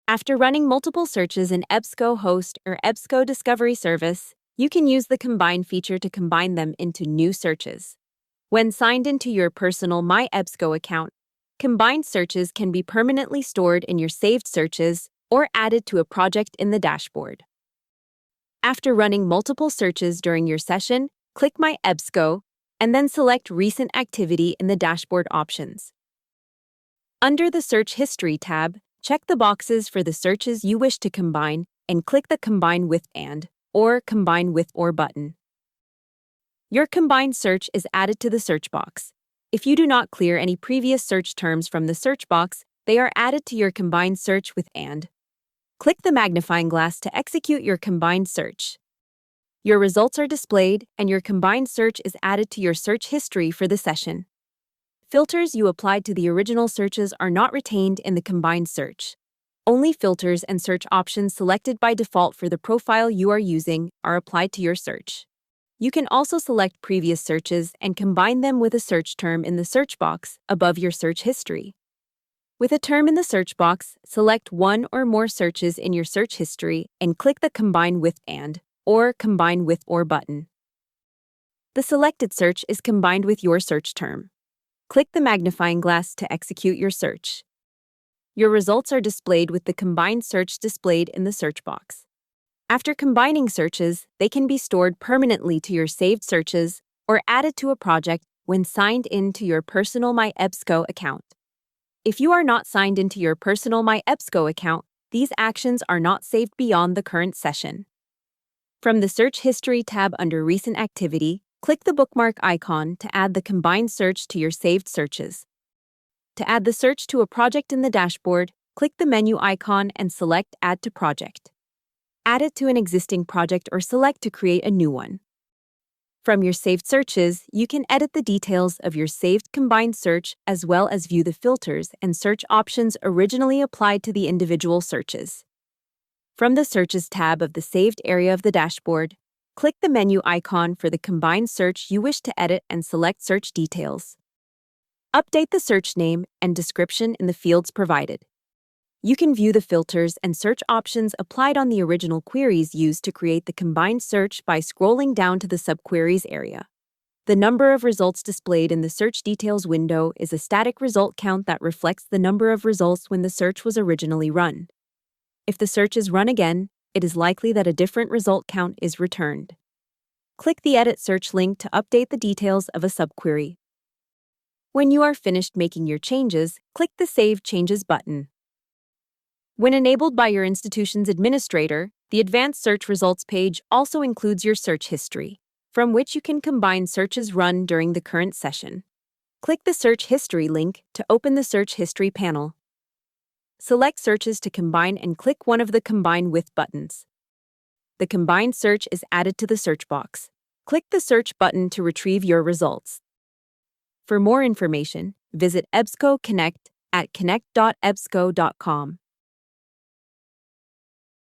After running multiple searches in EBSCO Host or EBSCO Discovery Service, you can use the Combine feature to combine them into new searches. When signed into your personal My EBSCO account, combined searches can be permanently stored in your saved searches or added to a project in the dashboard. After running multiple searches during your session, click My EBSCO and then select Recent Activity in the dashboard options. Under the Search History tab, check the boxes for the searches you wish to combine and click the Combine with and or Combine with or button. Your combined search is added to the search box. If you do not clear any previous search terms from the search box, they are added to your combined search with and. Click the magnifying glass to execute your combined search. Your results are displayed, and your combined search is added to your search history for the session. Filters you applied to the original searches are not retained in the combined search. Only filters and search options selected by default for the profile you are using are applied to your search. You can also select previous searches and combine them with a search term in the search box above your search history. With a term in the search box, select one or more searches in your search history and click the Combine with and or Combine with or button. The selected search is combined with your search term. Click the magnifying glass to execute your search. Your results are displayed with the combined search displayed in the search box. After combining searches, they can be stored permanently to your saved searches or added to a project when signed into your personal My EBSCO account. If you are not signed into your personal My EBSCO account, these actions are not saved beyond the current session. From the Search History tab under Recent Activity, click the bookmark icon to add the combined search to your saved searches. To add the search to a project in the dashboard, click the menu icon and select Add to Project. Add it to an existing project or select to create a new one. From your saved searches, you can edit the details of your saved combined search as well as view the filters and search options originally applied to the individual searches. From the Searches tab of the saved area of the dashboard, click the menu icon for the combined search you wish to edit and select Search Details. Update the search name and description in the fields provided. You can view the filters and search options applied on the original queries used to create the combined search by scrolling down to the subqueries area. The number of results displayed in the Search Details window is a static result count that reflects the number of results when the search was originally run. If the search is run again, it is likely that a different result count is returned. Click the Edit Search link to update the details of a subquery. When you are finished making your changes, click the Save Changes button. When enabled by your institution's administrator, the Advanced Search Results page also includes your search history, from which you can combine searches run during the current session. Click the Search History link to open the Search History panel. Select searches to combine and click one of the Combine with buttons. The combined search is added to the search box. Click the Search button to retrieve your results. For more information, visit EBSCO Connect at connect.ebsco.com.